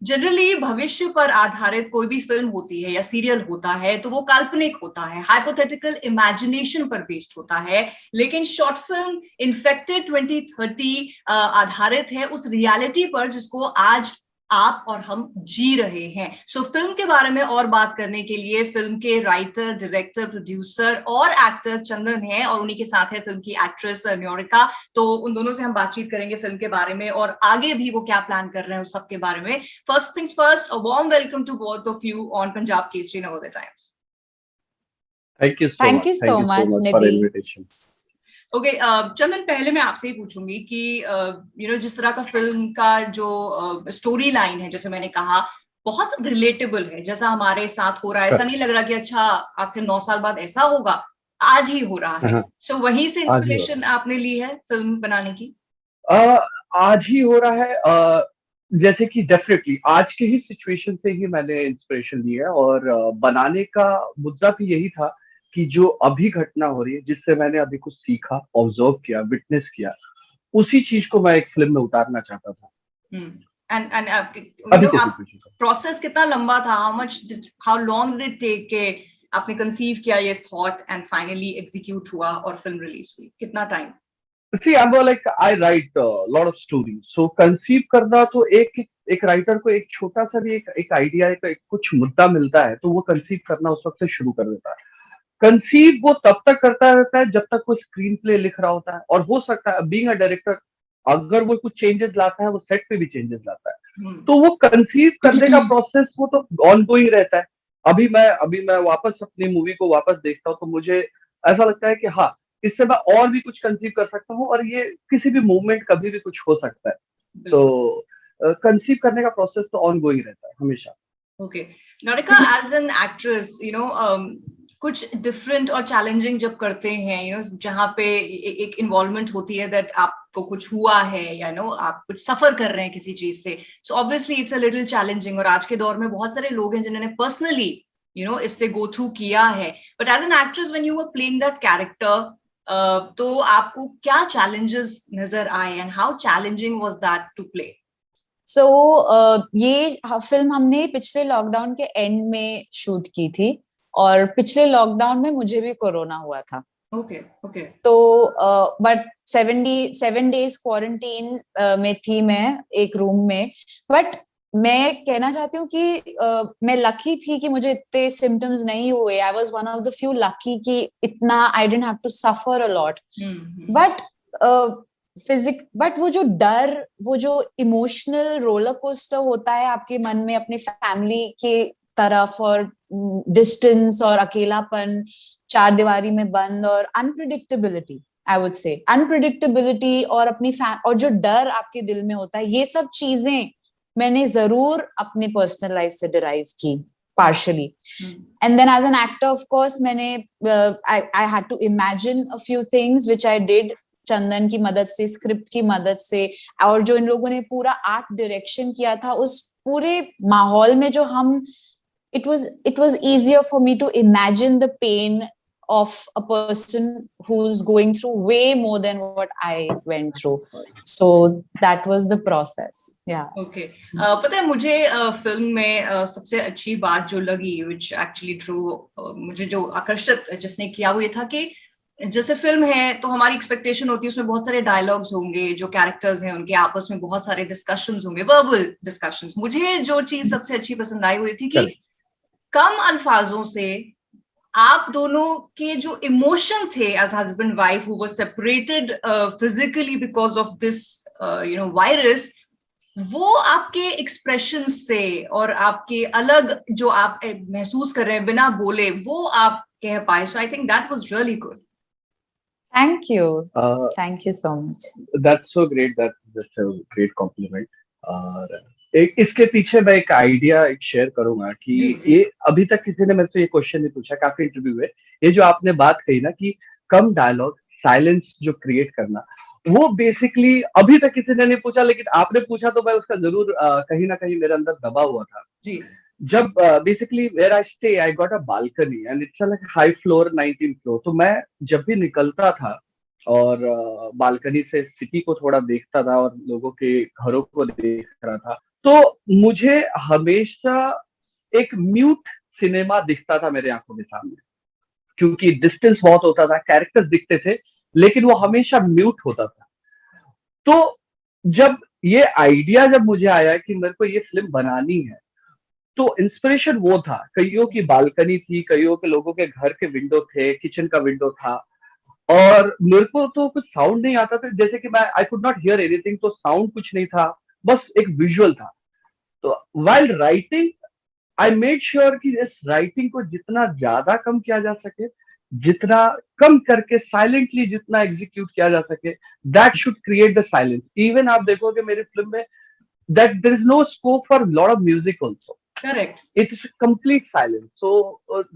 Generally भविष्य पर आधारित कोई भी फिल्म होती है या सीरियल होता है तो वो काल्पनिक होता है, हाइपोथेटिकल इमेजिनेशन पर बेस्ड होता है। लेकिन शॉर्ट फिल्म इन्फेक्टेड 2030 आधारित है उस रियलिटी पर जिसको आज आप और हम जी रहे हैं। सो फिल्म के बारे में और बात करने के लिए फिल्म के राइटर, डायरेक्टर, प्रोड्यूसर और एक्टर चंदन है और उन्हीं के साथ है फिल्म की एक्ट्रेस न्योरिका। तो उन दोनों से हम बातचीत करेंगे फिल्म के बारे में और आगे भी वो क्या प्लान कर रहे हैं उस सब के बारे में। First things first, a warm welcome to both of you on Punjab Kesari Navodaya times. Thank you so much, for Nidhi. invitation. Okay Chandan, पहले मैं आपसे ही पूछूंगी कि जिस तरह का फिल्म का जो स्टोरी लाइन है, जैसे मैंने कहा, बहुत रिलेटेबल है, जैसा हमारे साथ हो रहा है। ऐसा नहीं लग रहा कि अच्छा आज से 9 साल बाद ऐसा होगा, आज ही हो रहा है। सो वहीं से इंस्पिरेशन आपने ली है फिल्म बनाने की? आज ही हो रहा है। जैसे कि डेफिनेटली आज के ही सिचुएशन से ही मैंने इंस्पिरेशन ली है और बनाने का मुद्दा भी यही था कि जो अभी घटना हो रही है, जिससे मैंने अभी कुछ सीखा, ऑब्जर्व किया, विटनेस किया, उसी चीज को मैं एक फिल्म में उतारना चाहता था। प्रोसेस कितना लंबा था? How long did it take के आपने कंसीव किया ये थॉट एंड फाइनली एग्जीक्यूट हुआ और फिल्म रिलीज हुई? कितना time? See, I write a lot of stories. So conceive करना तो एक राइटर को एक छोटा सा भी एक आइडिया, एक कुछ मुद्दा मिलता है तो वो कंसीव करना उस वक्त से शुरू कर देता है। कंसीव वो तब तक करता रहता है जब तक वो स्क्रीन प्ले लिख रहा होता है, और हो सकता है बीइंग अ डायरेक्टर अगर वो कुछ चेंजेस लाता है, वो सेट पे भी चेंजेस लाता है, तो वो कंसीव करने का प्रोसेस वो तो ऑनगोइंग रहता है। अभी मैं वापस अपनी मूवी को वापस देखता हूँ तो मुझे ऐसा लगता है कि हाँ, इससे मैं और भी कुछ कंसीव कर सकता हूँ और ये किसी भी मूवमेंट कभी भी कुछ हो सकता है। तो कंसीव करने का प्रोसेस तो ऑनगोइंग रहता है हमेशा। ओके नौरिका, एज एन एक्ट्रेस कुछ डिफरेंट और चैलेंजिंग जब करते हैं, जहाँ पे एक इन्वॉल्वमेंट होती है दैट आपको कुछ हुआ है या आप कुछ सफर कर रहे हैं किसी चीज से, so obviously it's a little challenging. और आज के दौर में बहुत सारे लोग हैं जिन्होंने पर्सनली इससे गो थ्रू किया है। But as an actress when you were playing that character, तो आपको क्या चैलेंजेस नजर आए and how challenging was that to play? So, ये फिल्म हमने पिछले लॉकडाउन के एंड में शूट की थी और पिछले लॉकडाउन में मुझे भी कोरोना हुआ था। ओके तो बट 7 डेज क्वारंटीन में थी मैं एक रूम में। बट मैं कहना चाहती हूँ कि मैं लकी थी कि मुझे इतने सिम्टम्स नहीं हुए। I was one of the few lucky कि इतना I didn't have to suffer a lot. But वो जो डर, वो जो इमोशनल रोलर कोस्टर होता है आपके मन में अपने फैमिली के तरफ, और डिस्टेंस और अकेलापन, चार दीवारी में बंद, और unpredictability, I would say unpredictability, और और जो डर आपके दिल में होता है, ये सब चीजें मैंने जरूर अपने पर्सनल लाइफ से डिराइव की partially. And then as an actor, of course, I had to imagine a few things which I did चंदन की मदद से, स्क्रिप्ट की मदद से, और जो इन लोगों ने पूरा आर्ट डायरेक्शन किया था उस पूरे माहौल में जो हम it was easier for me to imagine the pain of a person who's going through way more than what I went through. So that was the process. Yeah. Okay. पता है मुझे फिल्म में सबसे अच्छी बात जो लगी, which actually drew मुझे जो आकर्षित जिसने किया, वो ये था कि जैसे फिल्म है तो हमारी एक्सपेक्टेशन होती है उसमें बहुत सारे डायलॉग्स होंगे, जो कैरेक्टर्स हैं उनके आपस में बहुत सारे डिस्कशंस होंगे, वर्बल डिस्कशंस। मुझे जो चीज सबसे अच्छी पसंद आई हुई थी कि कम अल्फाजों से आप दोनों के जो इमोशन थे as husband wife who were separated physically because of this virus, वो आपके एक्सप्रेशन से और आपके अलग जो आप महसूस कर रहे हैं बिना बोले, वो आप कह पाए। So I think that was really good. Thank you. Thank you so much. That's so great. That's a great compliment. इसके पीछे मैं एक आइडिया शेयर करूंगा कि ये अभी तक किसी ने मेरे से ये क्वेश्चन नहीं पूछा, काफी इंटरव्यू में ये जो आपने बात कही ना कि कम डायलॉग, साइलेंस जो क्रिएट करना, वो बेसिकली अभी तक किसी ने नहीं पूछा, लेकिन आपने पूछा तो मैं उसका जरूर कहीं ना कहीं मेरे अंदर दबा हुआ था जी। जब basically where I stay, I got a balcony and it's like high floor, 19th floor. तो मैं जब भी निकलता था और बालकनी से सिटी को थोड़ा देखता था और लोगों के घरों को देख रहा था, तो मुझे हमेशा एक म्यूट सिनेमा दिखता था मेरे आंखों के सामने, क्योंकि डिस्टेंस बहुत होता था, कैरेक्टर्स दिखते थे लेकिन वो हमेशा म्यूट होता था। तो जब ये आइडिया जब मुझे आया कि मेरे को ये फिल्म बनानी है, तो इंस्पिरेशन वो था, कईयों की बालकनी थी, कईयों के लोगों के घर के विंडो थे, किचन का विंडो था, और मेरे को तो कुछ साउंड नहीं आता था, जैसे कि मैं I could not hear anything, तो साउंड कुछ नहीं था, बस एक विजुअल था। तो while writing I made sure कि इस राइटिंग को जितना ज्यादा कम किया जा सके, जितना कम करके साइलेंटली जितना एग्जीक्यूट किया जा सके, that should create the silence. Even आप देखोगे मेरी फिल्म में that there is no scope for lot of music also. Correct. It's complete silence. So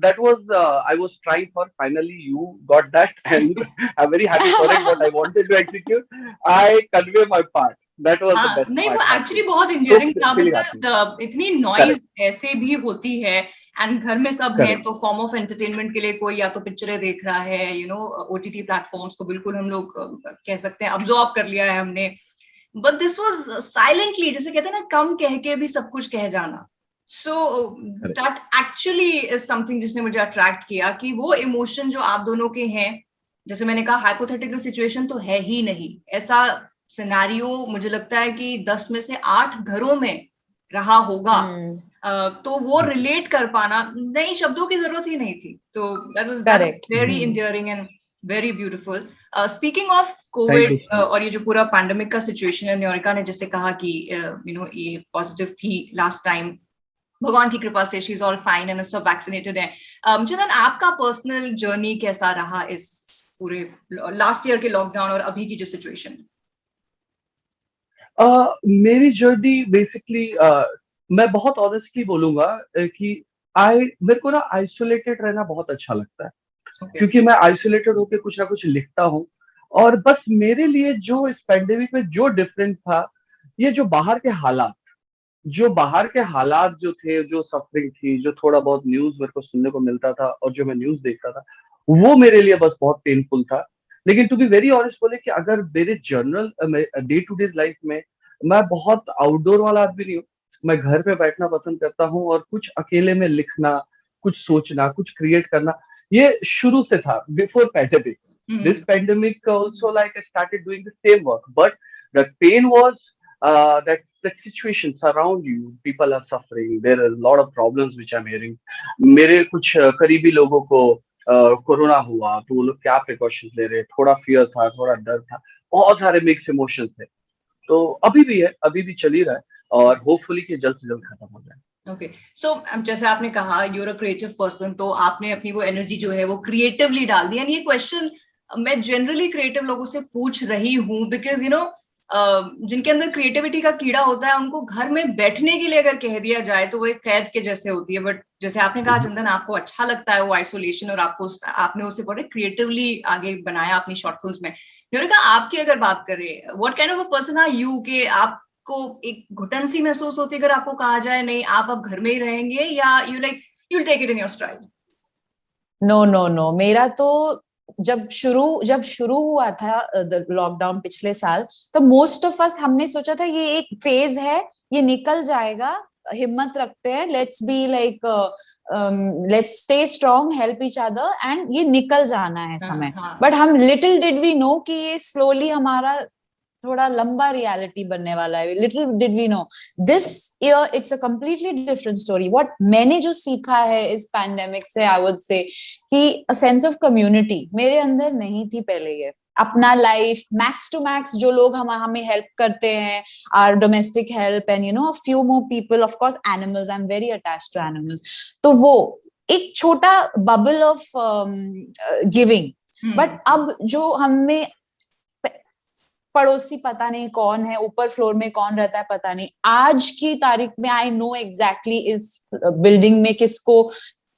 that was I was trying for. Finally, you got that, and I'm very happy for it. What I wanted to execute, I convey my part. That was the हाँ, best नहीं वो part. Actually बहुत So injuring था, feeling because happy. इतनी noise Correct. ऐसे भी होती है, एंड घर में सब हैं, Correct. तो फॉर्म ऑफ एंटरटेनमेंट के लिए कोई या तो पिक्चरें देख रहा है, यू नो, ओटीटी प्लेटफॉर्म्स को बिल्कुल हम लोग कह सकते हैं अब्सॉर्ब कर लिया है हमने, बट दिस वाज साइलेंटली, जैसे कहते हैं ना, कम कह के भी सब कुछ कह जाना। सो Correct. That actually is something जिसने मुझे अट्रैक्ट किया, कि वो इमोशन जो आप दोनों के हैं, जैसे मैंने कहा हाइपोथेटिकल सिचुएशन तो है ही नहीं, ऐसा सिनेरियो मुझे लगता है कि 10 में से 8 घरों में रहा होगा। तो वो रिलेट कर पाना, नई शब्दों की जरूरत ही नहीं थी, तो that was very endearing and very beautiful. Speaking of Covid और ये जो पूरा पैंडेमिक का सिचुएशन है, न्योरिका ने जैसे कहा कि यू नो ये पॉजिटिव थी लास्ट टाइम, भगवान की कृपा से she is all fine and सब वैक्सीनेटेड है। चंदन, आपका पर्सनल जर्नी कैसा रहा इस पूरे लास्ट ईयर के लॉकडाउन और अभी की जो सिचुएशन है? मेरी जर्नी बेसिकली मैं बहुत ऑनेस्टली बोलूंगा कि मेरे को ना आइसोलेटेड रहना बहुत अच्छा लगता है। क्योंकि मैं आइसोलेटेड होकर कुछ ना कुछ लिखता हूँ, और बस मेरे लिए जो इस पेंडेमिक में जो डिफरेंट था, ये जो बाहर के हालात जो थे, जो सफरिंग थी, जो थोड़ा बहुत न्यूज मेरे को सुनने को मिलता था और जो मैं न्यूज देखता था, वो मेरे लिए बस बहुत पेनफुल था। लेकिन टू बी वेरी ऑनेस्ट बोले कि अगर मेरे general day to day life में, मैं बहुत आउटडोर वाला आदमी नहीं हूँ, मैं घर पे बैठना पसंद करता हूँ और कुछ अकेले में लिखना, कुछ सोचना, कुछ क्रिएट करना, ये शुरू से था before pandemic. This pandemic also like I started doing the same work, but the pain was that the situations around you, people are suffering, there are a lot of problems which I'm hearing. मेरे कुछ करीबी लोगों को corona हुआ, तो वो लोग क्या प्रिकॉशंस ले रहे, थोड़ा फियर था, थोड़ा डर था, बहुत सारे मिक्स इमोशंस थे। तो अभी भी है, अभी भी चल ही रहा है, और होपफुली कि जल्द से जल्द खत्म हो जाए। ओके, सो जैसे आपने कहा यूर अ क्रिएटिव पर्सन, तो आपने अपनी वो एनर्जी जो है वो क्रिएटिवली डाल दी। एंड ये क्वेश्चन मैं जनरली क्रिएटिव लोगों से पूछ रही हूँ, बिकॉज यू नो जिनके अंदर क्रिएटिविटी का कीड़ा होता है, उनको घर में बैठने के लिए अगर कह दिया जाए तो वो एक कैद के जैसे होती है। बट जैसे आपने कहा चंदन, आपको अच्छा लगता है वो आइसोलेशन, और आपने उसे बड़े क्रिएटिवली आगे बनाया अपनी शॉर्ट फिल्म्स में। न्योरिका, आपकी अगर बात करें, what kind of a person are you, कि आपको एक घुटन सी महसूस होती है अगर आपको कहा जाए नहीं आप अब घर में ही रहेंगे, या you like you take it in your stride? No, मेरा तो जब शुरू हुआ था लॉकडाउन पिछले साल, तो मोस्ट ऑफ अस हमने सोचा था ये एक फेज है, ये निकल जाएगा, हिम्मत रखते हैं, let's be like let's stay strong, help each other, and ये निकल जाना है समय। बट हम लिटिल डिड वी नो कि ये स्लोली हमारा थोड़ा लंबा रियलिटी बनने वाला है। Little did we know this year it's a completely different story. What मैंने जो सीखा है इस पैंडेमिक से, आई वुड से कि अ सेंस ऑफ कम्युनिटी मेरे अंदर नहीं थी पहले। ये अपना लाइफ मैक्स टू मैक्स, जो लोग हमें हेल्प करते हैं, our domestic help, and you know a few more people, of course animals, I am very attached to animals, तो वो एक छोटा बबल ऑफ गिविंग। बट अब जो हमें पड़ोसी पता नहीं कौन है, ऊपर फ्लोर में कौन रहता है पता नहीं, आज की तारीख में आई नो एग्जैक्टली इस बिल्डिंग में किसको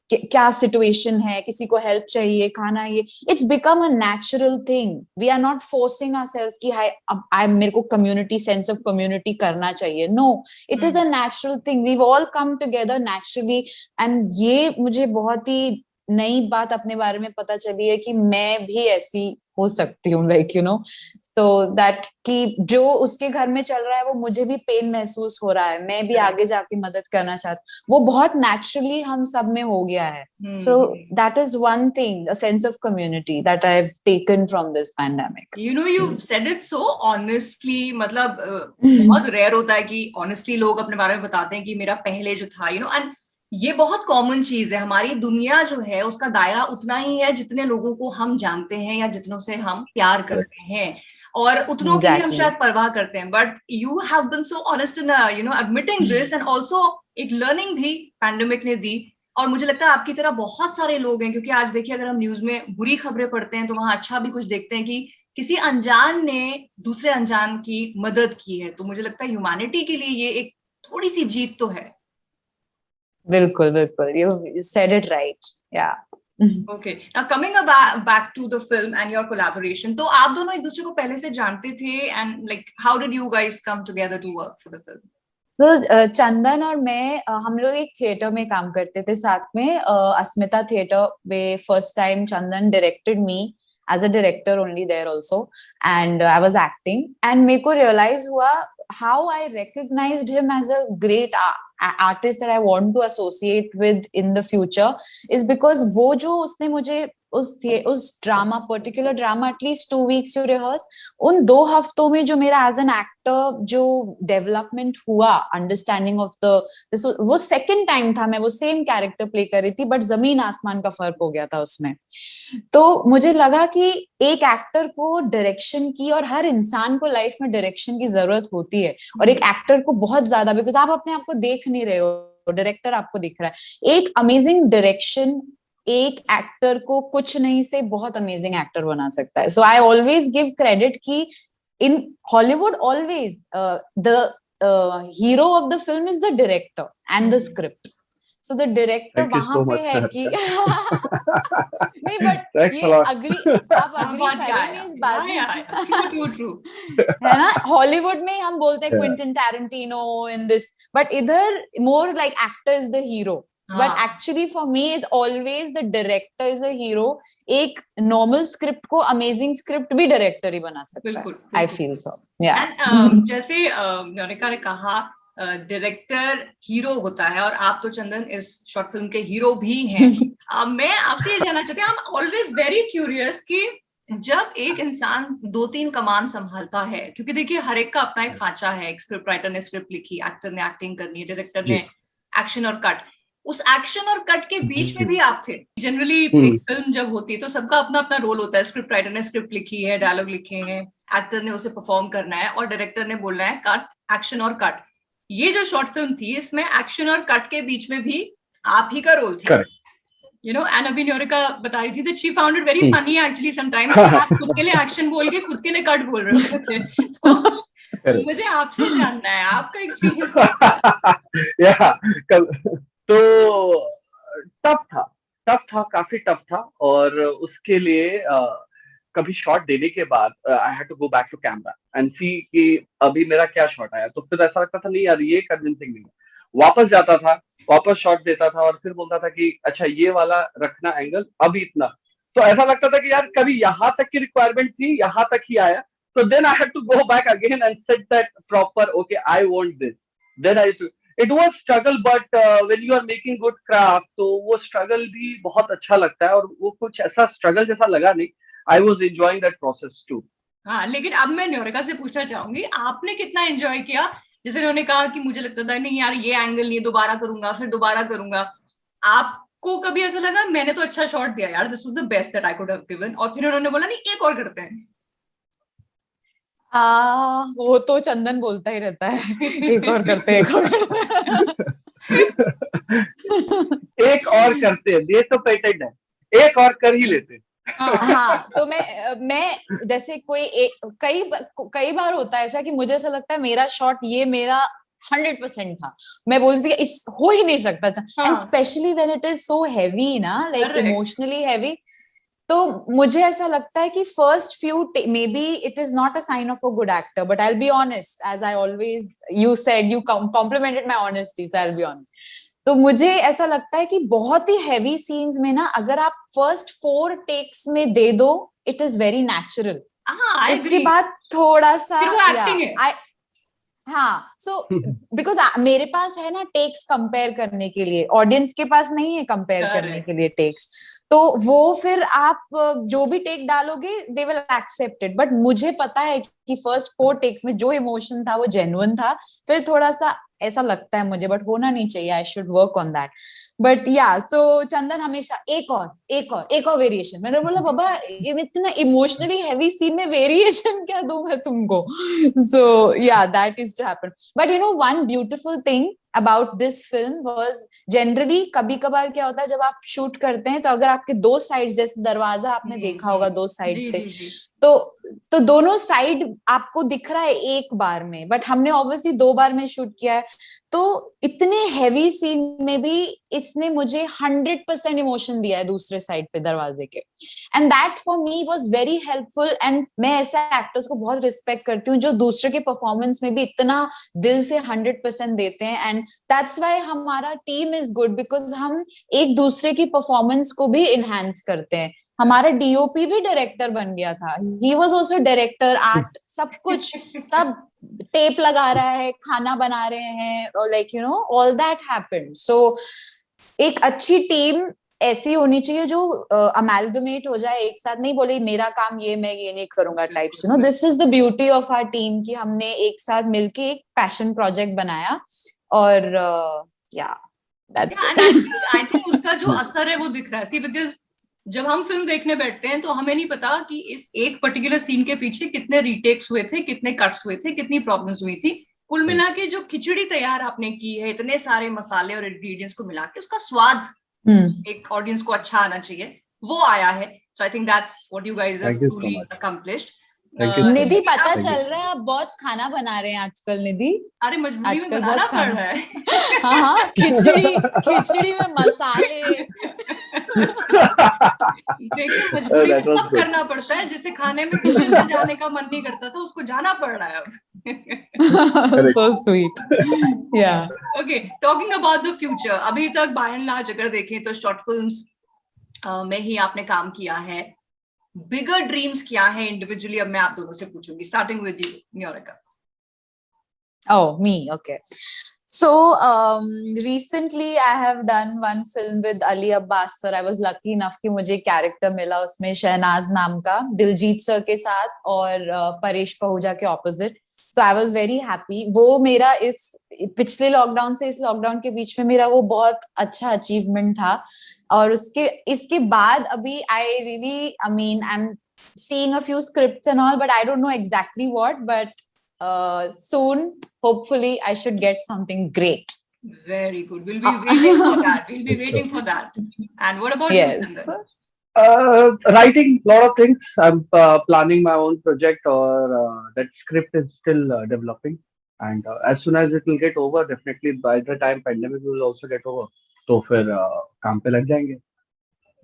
क्या सिचुएशन है, किसी को हेल्प चाहिए, खाना, ये it's become a natural thing. We are not forcing ourselves कि हाय अब मेरे को कम्युनिटी, सेंस ऑफ कम्युनिटी करना चाहिए। No, it is a natural thing, we all come together naturally. And ये मुझे बहुत ही नई बात अपने बारे में पता चली है कि मैं भी ऐसी हो सकती हूँ, like you no. so that कि जो उसके घर में चल रहा है वो मुझे भी पेन महसूस हो रहा है, मैं भी आगे जाके मदद करना चाहती, वो बहुत नेचुरली हम सब में हो गया है. So that is one thing, a sense of community that I've taken from this pandemic. You know, you've said it so honestly. मतलब बहुत रेयर होता है कि honestly लोग अपने बारे में बताते हैं कि मेरा पहले जो था, you know, and ये बहुत कॉमन चीज है. हमारी दुनिया जो है उसका दायरा उतना ही है जितने लोगों को हम जानते हैं या जितनों से हम प्यार करते हैं, और उतनों की हम शायद परवाह करते हैं. But you have been so honest in you know admitting this, and also एक लर्निंग भी पैंडेमिक ने दी. और मुझे लगता है आपकी तरह बहुत सारे लोग हैं, क्योंकि आज देखिए अगर हम न्यूज में बुरी खबरें पढ़ते हैं तो वहां अच्छा भी कुछ देखते हैं कि किसी अनजान ने दूसरे अनजान की मदद की है. तो मुझे लगता है ह्यूमैनिटी के लिए ये एक थोड़ी सी जीत तो है. बिल्कुल बिल्कुल, you said it right. Yeah. Okay, now coming back to the film and your collaboration, तो आप दोनों एक दूसरे को पहले से जानते थे, and like how did you guys come together to work for the film? तो चंदन और मैं हम लोग एक थिएटर में काम करते थे साथ में, अस्मिता थिएटर में. First time Chandan directed me as a director only there also, and I was acting, and मेरे को realize हुआ how I recognized him as a great artist that I want to associate with in the future is because वो जो उसने मुझे उस drama, particular drama, at least 2 weeks to rehearse, उन 2 हफ्तों में जो मेरा एज एन एक्टर जो डेवलपमेंट हुआ, अंडरस्टैंडिंग ऑफ द, वो सेकंड टाइम था मैं वो सेम कैरेक्टर प्ले कर रही थी, बट जमीन आसमान का फर्क हो गया था उसमें. तो मुझे लगा कि एक एक्टर को डायरेक्शन की, और हर इंसान को लाइफ में डायरेक्शन की जरूरत होती है, और एक एक्टर को बहुत ज्यादा, बिकॉज आप अपने आप को देख नहीं रहे हो, डायरेक्टर आपको दिख रहा है. एक अमेजिंग डायरेक्शन एक एक्टर को कुछ नहीं से बहुत अमेजिंग एक्टर बना सकता है. So I always give credit कि in Hollywood always the hero of the film is the director and the script. So the director वहां पे है कि नहीं, बट ये आप अग्री करेंगे इस बात में? ट्रू है ना, हॉलीवुड में हम बोलते हैं Quentin Tarantino in this, but इधर more like actor is the hero. But actually for me is always the director is a hero. एक normal script को amazing script भी director ही बना सकता है. I feel so. Yeah. And जैसे न्योनिका ने कहा डायरेक्टर हीरो होता है, और आप तो चंदन इस शॉर्ट फिल्म के हीरो भी हैं. मैं आपसे ये जानना चाहती हूँ, I'm always very curious कि जब एक इंसान 2-3 कमान संभालता है, क्योंकि देखिए हर एक का अपना एक खांचा है, एक स्क्रिप्ट राइटर ने स्क्रिप्ट लिखी, एक्टर ने एक्टिंग करनी है, डायरेक्टर ने एक्शन और कट. उस एक्शन और कट के बीच में भी आप थे. जनरली फिल्म जब होती है तो सबका अपना अपना रोल होता है. स्क्रिप्ट राइटर ने स्क्रिप्ट लिखी है, डायलॉग लिखे हैं, एक्टर ने उसे परफॉर्म करना है, और डायरेक्टर ने बोलना है कट, एक्शन और कट. ये जो शॉर्ट फिल्म थी इसमें एक्शन और कट के बीच में भी आप ही का रोल था. यू नो, एंड अभी न्योरिका बता रही थी that she found it very funny actually sometimes. आप खुद के लिए एक्शन बोल के खुद के लिए कट बोल रहे होते थे. तो मुझे आपसे जानना है आपका एक्सपीरियंस. तो टफ था, काफी टफ था. और उसके लिए कभी शॉट देने के बाद I had to go back to camera and see कि अभी मेरा क्या शॉट आया. तो फिर ऐसा लगता था नहीं यार ये कन्विंसिंग नहीं. वापस जाता था, वापस शॉट देता था, और फिर बोलता था कि अच्छा ये वाला रखना एंगल, अभी इतना. तो ऐसा लगता था कि यार कभी यहाँ तक की रिक्वायरमेंट थी, यहाँ तक ही आया. So then I had to go back again and set that proper, okay, I want this. Then it was struggle, but when you are making good craft, तो वो struggle भी बहुत अच्छा लगता है, और वो कुछ ऐसा struggle जैसा लगा नहीं. I was enjoying that process too. हाँ, लेकिन अब मैं न्योरिका से पूछना चाहूंगी, आपने कितना एंजॉय किया? जैसे उन्होंने कहा कि मुझे लगता था नहीं यार ये एंगल नहीं, दोबारा करूंगा, फिर दोबारा करूंगा. आपको कभी ऐसा लगा मैंने तो अच्छा शॉट दिया यार, this was the best that I could have given, और फिर उन्होंने बोला नहीं एक और करते हैं? वो तो चंदन बोलता ही रहता है एक और करते हैं, एक और एक और करते हैं, ये तो पेटेंट है, एक और कर ही लेते हैं. हाँ, तो मैं जैसे कई बार होता है ऐसा कि मुझे ऐसा लगता है मेरा शॉट ये मेरा 100% था, मैं बोलती थी कि इस हो ही नहीं सकता. And specially when it is so heavy ना, लाइक इमोशनली हैवी, तो मुझे ऐसा लगता है कि first few maybe it is not a sign of a good actor, but I will be honest, as I always you said, you complimented my honesty, so I will be honest. तो मुझे ऐसा लगता है कि बहुत ही heavy scenes में ना अगर आप फर्स्ट 4 टेक्स में दे दो, इट इज वेरी नेचुरल. हाँ, I उसके agree. बाद थोड़ा सा फिर वो acting है. हाँ, सो बिकॉज मेरे पास है ना टेक्स कंपेयर करने के लिए, ऑडियंस के पास नहीं है कंपेयर करने के लिए टेक्स, तो वो फिर आप जो भी टेक डालोगे they will accept it, but मुझे पता है कि फर्स्ट 4 टेक्स में जो इमोशन था वो जेन्युइन था, फिर थोड़ा सा ऐसा लगता है मुझे, बट होना नहीं चाहिए, I should work on that. But या सो चंदन हमेशा एक और वेरिएशन, मैंने बोला बाबा इतना इमोशनली हैवी सीन में वेरिएशन क्या दूं मैं तुमको. So yeah that is to happen. But you know one beautiful thing about this film was, generally कभी कभार क्या होता है जब आप शूट करते हैं तो अगर आपके 2 साइड, जैसे दरवाजा आपने देखा होगा 2 साइड से, तो दोनों साइड आपको दिख रहा है एक बार में, बट हमने ऑब्वियसली 2 बार में शूट किया है, तो इतने हैवी सीन में भी इसने मुझे 100% इमोशन दिया है दूसरे साइड पे दरवाजे के, and that for me was very helpful. And मैं ऐसे एक्टर्स को बहुत रिस्पेक्ट करती हूँ जो दूसरे के परफॉर्मेंस में भी इतना दिल से 100% देते हैं, एंड दैट्स व्हाई हमारा टीम इज गुड, बिकॉज हम एक दूसरे की परफॉर्मेंस को भी इनहेंस करते हैं. हमारा डीओपी भी डायरेक्टर बन गया था, he was also director, art, सब कुछ, सब टेप लगा रहा है, खाना बना रहे हैं, like you know all that happened. So एक अच्छी टीम ऐसी होनी चाहिए जो अमेलगमेट हो जाए एक साथ, नहीं बोले मेरा काम ये, मैं ये नहीं करूंगा types, you know. This is the beauty of our team कि हमने एक साथ मिलके एक पैशन प्रोजेक्ट बनाया, और या आई थिंक उसका जो असर है वो दिख रहा है. सी बिकॉज जब हम फिल्म देखने बैठते हैं तो हमें नहीं पता कि इस एक पर्टिकुलर सीन के पीछे कितने रीटेक्स हुए थे, कितने कट्स हुए थे, कितनी प्रॉब्लम्स हुई थी. कुल मिला के जो खिचड़ी तैयार आपने की है इतने सारे मसाले और इंग्रेडिएंट्स को मिला के, उसका स्वाद एक ऑडियंस को अच्छा आना चाहिए, वो आया है. So I think that's what you guys have truly accomplished. Nidhi पता चल रहा है आप बहुत खाना बना रहे हैं आजकल. निधि अरे मजबूरी में बनाना पड़ रहा है. हाँ, खिचड़ी में मसाले. देखिए मजबूरी में सब करना पड़ता है, जिसे खाने में किचन में जाने का मन नहीं करता था उसको जाना पड़ रहा है अब. So sweet. Yeah. Okay, talking about the future, अभी तक बाय एंड लार्ज अगर देखें तो शॉर्ट फिल्म्स में ही आपने काम किया है. बिगर ड्रीम्स क्या है इंडिविजुअली? अब मैं आप दोनों से पूछूंगी, starting with you Niharika. Oh, me, okay. So recently I have done one film with Ali Abbas sir. I was lucky enough कि मुझे कैरेक्टर मिला उसमें शहनाज नाम का, दिलजीत सर के साथ और परेश पहूजा के opposite. So I was very happy. वो मेरा इस पिछले लॉकडाउन से इस लॉकडाउन के बीच में मेरा वो बहुत अच्छा अचीवमेंट था. और इसके बाद अभी I really, I mean, I'm seeing a few scripts and all, but I don't know exactly what, but soon hopefully I should get something great. Very good. We'll be waiting for that. We'll be waiting for that. And what about yes. you, Chandan? Writing lot of things. I'm planning my own project, or that script is still developing, and as soon as it will get over, definitely by the time pandemic will also get over, तो फिर काम पे लग जाएंगे.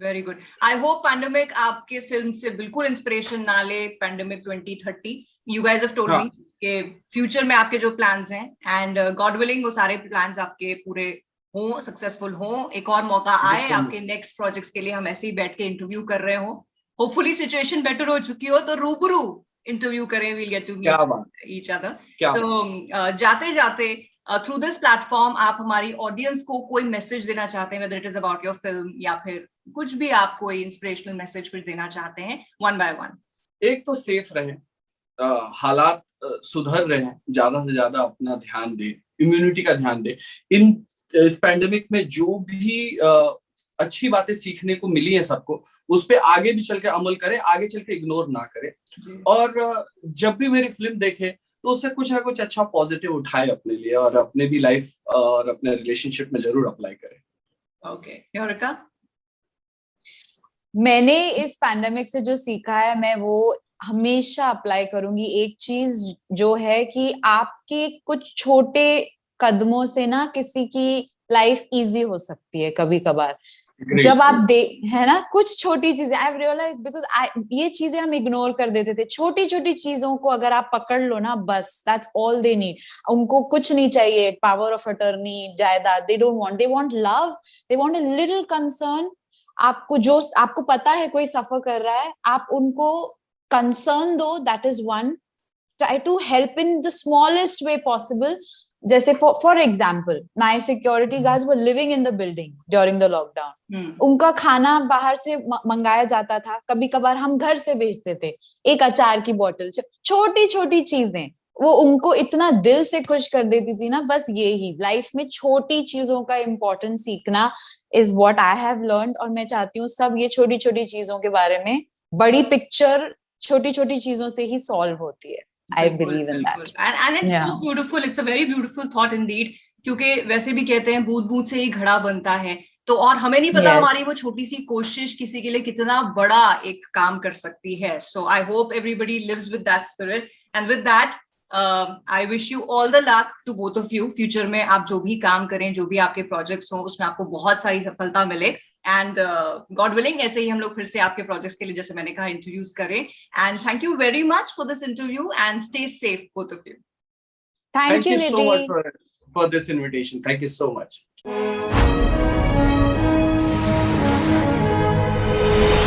Very good. I hope pandemic आपके film से बिल्कुल inspiration ना ले. Pandemic 2030. You guys have told me कि फ्यूचर में आपके जो प्लान्स हैं, एंड गॉड विलिंग वो सारे प्लान्स आपके पूरे हो, सक्सेसफुल हो, एक और मौका आए आपके नेक्स्ट प्रोजेक्ट्स के लिए, हम ऐसे ही बैठ के इंटरव्यू कर रहे हो. होपफुली सिचुएशन बेटर हो चुकी हो तो रूबरू इंटरव्यू करें. We'll get to meet each other. So जाते जाते थ्रू दिस प्लेटफॉर्म आप हमारी ऑडियंस को कोई मैसेज देना चाहते हैं, whether it is about your film या फिर कुछ भी, आप कोई इंस्पिरेशनल मैसेज कुछ देना चाहते हैं, वन बाय वन. एक तो सेफ रहे, हालात सुधर रहे हैं, ज्यादा से ज्यादा अपना ध्यान दे, इम्यूनिटी का ध्यान दे. इस पैंडेमिक में जो भी अच्छी बातें सीखने को मिली है सबको, उस पे आगे भी चल के अमल करें, आगे चल के इग्नोर ना करें. और जब भी मेरी फिल्म देखे तो उससे कुछ ना कुछ अच्छा पॉजिटिव उठाए अपने लिए, और अपने भी लाइफ और अपने रिलेशनशिप में जरूर अप्लाई करें. ओके, निहारिका? मैंने इस पैंडेमिक से जो सीखा है मैं वो हमेशा अप्लाई करूंगी. एक चीज जो है कि आपके कुछ छोटे कदमों से ना किसी की लाइफ इजी हो सकती है कभी कभार. जब आप है ना, कुछ छोटी चीजें आई रियलाइज, बिकॉज ये चीजें हम इग्नोर कर देते थे. छोटी छोटी चीजों को अगर आप पकड़ लो ना, बस दैट्स ऑल दे नीड. उनको कुछ नहीं चाहिए, पावर ऑफ अटर्नी, जायदाद, they want love, they want a little concern. आपको पता है कोई सफर कर रहा है, आप उनको concern though, that is one. Try to help in the smallest way possible. जैसे for example, my security guards were living in the building during the lockdown. उनका खाना बाहर से मंगाया जाता था, कभी कभार हम घर से भेजते थे, एक अचार की बोतल, छोटी छोटी चीजें वो उनको इतना दिल से खुश कर देती थी ना. बस ये ही लाइफ में छोटी चीजों का इम्पोर्टेंस सीखना is what I have learned. और मैं चाहती हूँ सब ये छोटी छोटी चीजों के बारे में, बड़ी पिक्चर छोटी छोटी चीजों से ही सॉल्व होती है. I believe in that. And it's so beautiful. It's a very beautiful thought indeed. क्योंकि वैसे भी कहते हैं बूंद बूंद से ही घड़ा बनता है. तो और हमें नहीं पता हमारी वो छोटी सी कोशिश किसी के लिए कितना बड़ा एक काम कर सकती है. So I hope everybody lives with that spirit. And with that, I wish you all the luck to both of you. Future में आप जो भी काम करें, जो भी आपके projects हो, उसमें आपको बहुत सारी सफलता मिले. And God willing, ऐसे ही हम लोग फिर से आपके projects के लिए जैसे मैंने कहा introduce करें. And thank you very much for this interview and stay safe, both of you. Thank you so much for this invitation. Thank you so much.